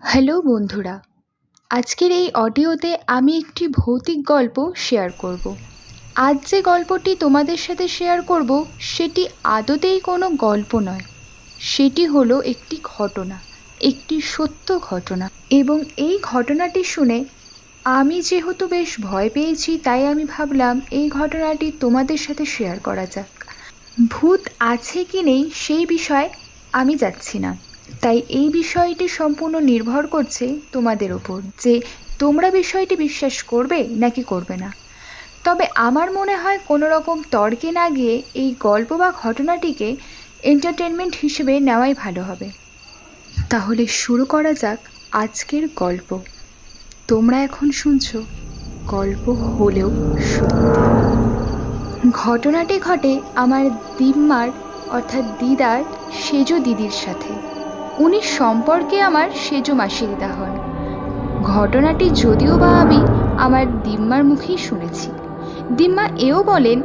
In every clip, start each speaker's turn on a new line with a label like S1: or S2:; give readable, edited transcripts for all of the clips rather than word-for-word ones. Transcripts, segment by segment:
S1: Hello বন্ধুরা, আজকের এই অডিওতে আমি একটি ভৌতিক গল্প শেয়ার করব। আজ যে গল্পটি তোমাদের সাথে শেয়ার করব সেটি আদতেই কোনো গল্প নয়, সেটি হলো একটি ঘটনা, একটি সত্য ঘটনা। এবং এই ঘটনাটি শুনে আমি যেহেতু বেশ ভয় পেয়েছি, তাই আমি ভাবলাম এই ঘটনাটি তোমাদের সাথে শেয়ার করা যাক। ভূত আছে কি নেই সেই বিষয়ে আমি যাচ্ছি না, তাই এই বিষয়টি সম্পূর্ণ নির্ভর করছে তোমাদের ওপর যে তোমরা বিষয়টি বিশ্বাস করবে নাকি করবে না। তবে আমার মনে হয় কোনো রকম তর্কে না গিয়ে এই গল্প বা ঘটনাটিকে এন্টারটেনমেন্ট হিসেবে নেওয়াই ভালো হবে। তাহলে শুরু করা যাক আজকের গল্প। তোমরা এখন শুনছো গল্প হলেও সত্যি। ঘটনাটি ঘটে আমার দিম্মার অর্থাৎ দিদার সেজো দিদির সাথে। উনি সম্পর্কে আমার সেজো মাসি দিদা হন। ঘটনাটি যদিও বা আমি আমার দিম্মার মুখেই শুনেছি। দিম্মা এও বলেন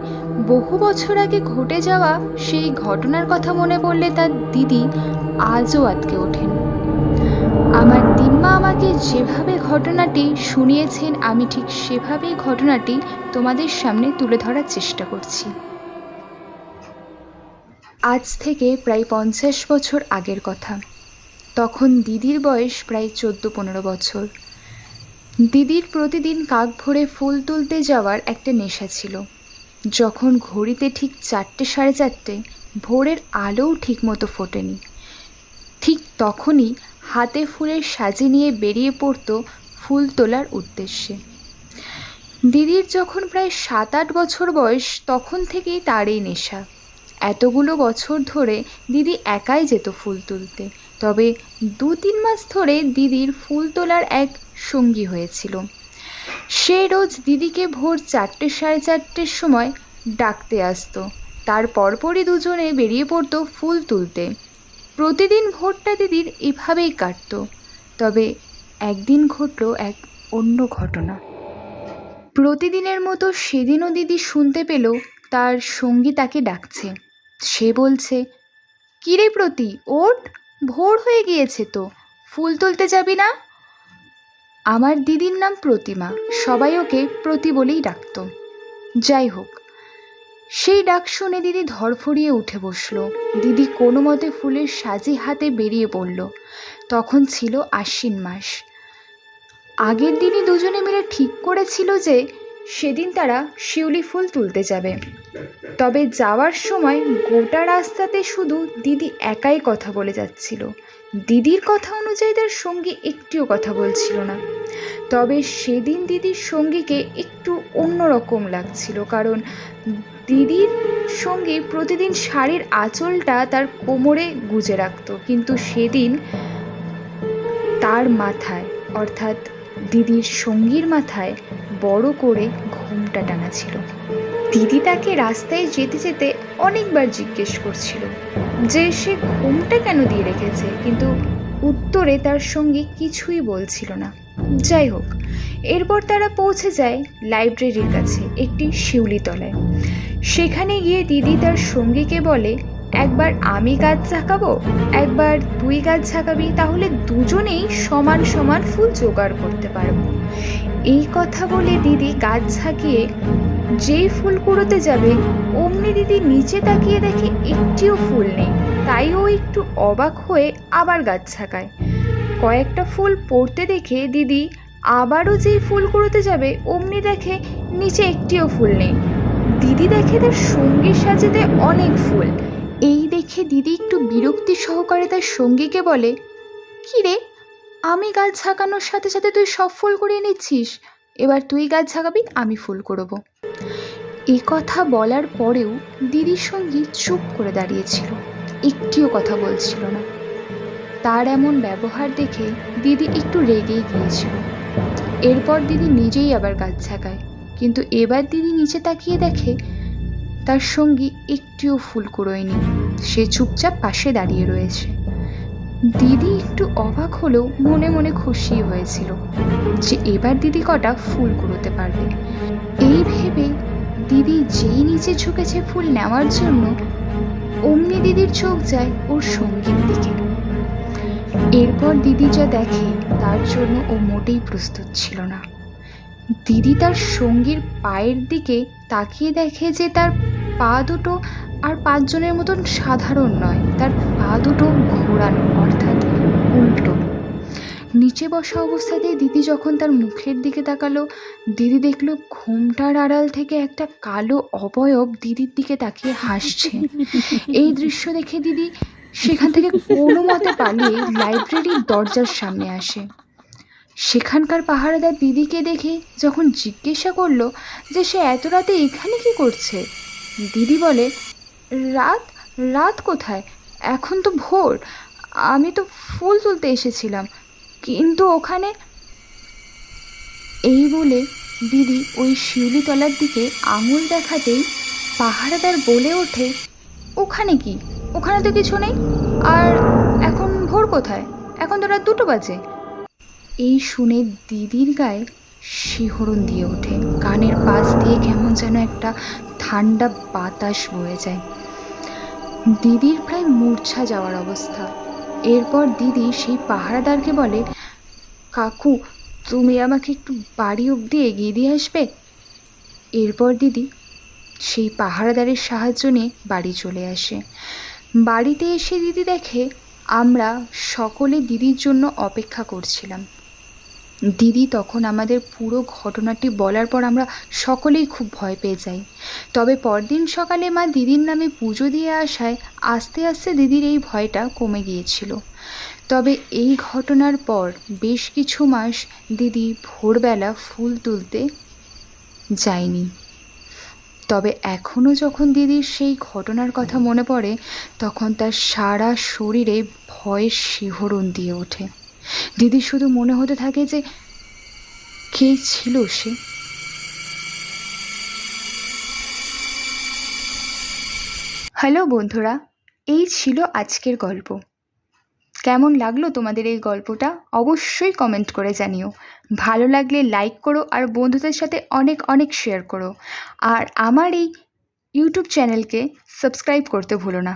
S1: বহু বছর আগে ঘটে যাওয়া সেই ঘটনার কথা মনে পড়লে তার দিদি আজও আটকে ওঠেন। আমার দিম্মা আমাকে যেভাবে ঘটনাটি শুনিয়েছেন আমি ঠিক সেভাবেই ঘটনাটি তোমাদের সামনে তুলে ধরার চেষ্টা করছি। আজ থেকে প্রায় 50 বছর আগের কথা। তখন দিদির বয়স প্রায় 14-15 বছর। দিদির প্রতিদিন কাক ভরে ফুল তুলতে যাওয়ার একটা নেশা ছিল। যখন ঘড়িতে ঠিক 4টে-4:30 ভোরের আলোও ঠিকমতো ফোটেনি, ঠিক তখনই হাতে ফুলের সাজি নিয়ে বেরিয়ে পড়ত ফুল তোলার উদ্দেশ্যে। দিদির যখন প্রায় 7-8 বছর বয়স তখন থেকেই তার এই নেশা। এতগুলো বছর ধরে দিদি একাই যেত ফুল তুলতে, তবে 2-3 মাস ধরে দিদির ফুল তোলার এক সঙ্গী হয়েছিল। সে রোজ দিদিকে ভোর 4টে-4:30 সময় ডাকতে আসতো। তার পরপরই দুজনে বেরিয়ে পড়তো ফুল তুলতে। প্রতিদিন ভোরটা দিদির এভাবেই কাটত। তবে একদিন ঘটল এক অন্য ঘটনা। প্রতিদিনের মতো সেদিনও দিদি শুনতে পেল তার সঙ্গী তাকে ডাকছে। সে বলছে, কিরে প্রতি, ওঠ, ভোর হয়ে গিয়েছে তো, ফুল তুলতে যাবি না? আমার দিদির নাম প্রতিমা, সবাই ওকে প্রতি বলেই ডাকত। যাই হোক, সেই ডাক শুনে দিদি ধরফড়িয়ে উঠে বসলো। দিদি কোনো মতে ফুলের সাজি হাতে বেরিয়ে পড়ল। তখন ছিল আশ্বিন মাস। আগের দিনই দুজনে মিলে ঠিক করেছিল যে সেদিন তারা শিউলি ফুল তুলতে যাবে। তবে যাওয়ার সময় গোটা রাস্তাতে শুধু দিদি একাই কথা বলে যাচ্ছিল। দিদির কথা অনুযায়ী তার সঙ্গী একটিও কথা বলছিল না। তবে সেদিন দিদির সঙ্গীকে একটু অন্যরকম লাগছিল, কারণ দিদির সঙ্গী প্রতিদিন শাড়ির আঁচলটা তার কোমরে গুজে রাখত, কিন্তু সেদিন তার মাথায় অর্থাৎ দিদির সঙ্গীর মাথায় বড় করে ঘোমটা টানা ছিল। দিদি তাকে রাস্তায় যেতে যেতে অনেকবার জিজ্ঞেস করছিল যে সে ঘোমটা কেন দিয়ে রেখেছে, কিন্তু উত্তরে তার সঙ্গী কিছুই বলছিল না। যাই হোক, এরপর তারা পৌঁছে যায় লাইব্রেরির কাছে একটি শিউলি তলায়। সেখানে গিয়ে দিদি তার সঙ্গীকে বলে, একবার আমি গাছ ঝাঁকাবো, একবার তুই গাছ ঝাঁকাবি, তাহলে দুজনেই সমান সমান ফুল জোগাড় করতে পারবো। এই কথা বলে দিদি গাছ ঝাঁকিয়ে যেই ফুল কুড়োতে যাবে অমনি দিদি নিচে তাকিয়ে দেখে একটিও ফুল নেই। তাই ও একটু অবাক হয়ে আবার গাছ ঝাঁকায়। কয়েকটা ফুল পড়তে দেখে দিদি আবারও যেই ফুল কুড়োতে যাবে অমনি দেখে নিচে একটিও ফুল নেই। দিদি দেখে তার সঙ্গীর সাজিতে অনেক ফুল। এই দেখে দিদি একটু বিরক্তি সহকারে তার সঙ্গীকে বলে, কি রে, আমি গাছ ঝাঁকানোর সাথে সাথে তুই সব ফুল কুড়িয়ে নিচ্ছিস, এবার তুই গাছ ঝাঁকাবি, আমি ফুল কুড়োবো। এই কথা বলার পরেও দিদির সঙ্গী চুপ করে দাঁড়িয়েছিল, একটিও কথা বলছিল না। তার এমন ব্যবহার দেখে দিদি একটু রেগেই গিয়েছিল। এরপর দিদি নিজেই আবার গাছ ঝাঁকায়, কিন্তু এবার দিদি নিচে তাকিয়ে দেখে তার সঙ্গী একটিও ফুল কুড়োয়নি। সে চুপচাপ পাশে দাঁড়িয়ে রয়েছে। দিদি একটু অবাক হলেও মনে মনে খুশি হয়েছিল যে এবার দিদি কটা ফুল কুড়োতে পারবে। এই ভেবে দিদি যেই নিচে ঝুঁকেছে ফুল নেওয়ার জন্য, অমনি দিদির চোখ যায় ওর সঙ্গীর দিকে। এরপর দিদি যা দেখে তার জন্য ও মোটেই প্রস্তুত ছিল না। দিদি তার সঙ্গীর পায়ের দিকে তাকিয়ে দেখে যে তার পা দুটো আর 5 জনের মতন সাধারণ নয়, তার পা দুটো ঘোরানো, অর্থাৎ উল্টো। নিচে বসা অবস্থাতেই দিদি যখন তার মুখের দিকে তাকালো, দিদি দেখলো ঘোমটার আড়াল থেকে একটা কালো অবয়ব দিদির দিকে তাকিয়ে হাসছে। এই দৃশ্য দেখে দিদি সেখান থেকে কোনো মতে পালিয়ে লাইব্রেরির দরজার সামনে আসে। সেখানকার পাহারাদার দিদিকে দেখে যখন জিজ্ঞাসা করলো যে সে এত রাতে এখানে কি করছে, দিদি বলে, রাত রাত কোথায়, এখন তো ভোর, আমি তো ফুল তুলতে এসেছিলাম, কিন্তু ওখানে। এই বলে দিদি ওই শিউলিতলার দিকে আঙুল দেখাতেই পাহারাদার বলে ওঠে, ওখানে কি, ওখানে তো কিছু নেই, আর এখন ভোর কোথায়, এখন তো রাত 2টো বাজে। এই শুনে দিদির গায়ে শিহরণ দিয়ে ওঠে, কানের পাশ দিয়ে কেমন যেন একটা ঠান্ডা বাতাস বয়ে যায়। দিদির প্রায় মূর্ছা যাওয়ার অবস্থা। এরপর দিদি সেই পাহারাদারকে বলে, কাকু তুমি আমাকে একটু বাড়ি অবধি এগিয়ে দিয়ে আসবে। এরপর দিদি সেই পাহারাদারের সাহায্য নিয়ে বাড়ি চলে আসে। বাড়িতে এসে দিদি দেখে আমরা সকলে দিদির জন্য অপেক্ষা করছিলাম। দিদি তখন আমাদের পুরো ঘটনাটি বলার পর আমরা সকলেই খুব ভয় পেয়ে যাই। তবে পরদিন সকালে মা দিদির নামে পুজো দিয়ে আসায় আস্তে আস্তে দিদির এই ভয়টা কমে গিয়েছিল। তবে এই ঘটনার পর বেশ কিছু মাস দিদি ভোরবেলা ফুল তুলতে যায়নি। তবে এখনও যখন দিদির সেই ঘটনার কথা মনে পড়ে তখন তার সারা শরীরে ভয়ের শিহরণ দিয়ে ওঠে। দিদির শুধু মনে হতে থাকে যে কে ছিল সে। হ্যালো বন্ধুরা, এই ছিল আজকের গল্প। কেমন লাগলো তোমাদের এই গল্পটা অবশ্যই কমেন্ট করে জানিও। ভালো লাগলে লাইক করো আর বন্ধুদের সাথে অনেক অনেক শেয়ার করো। আর আমার এই ইউটিউব চ্যানেলকে সাবস্ক্রাইব করতে ভুলো না।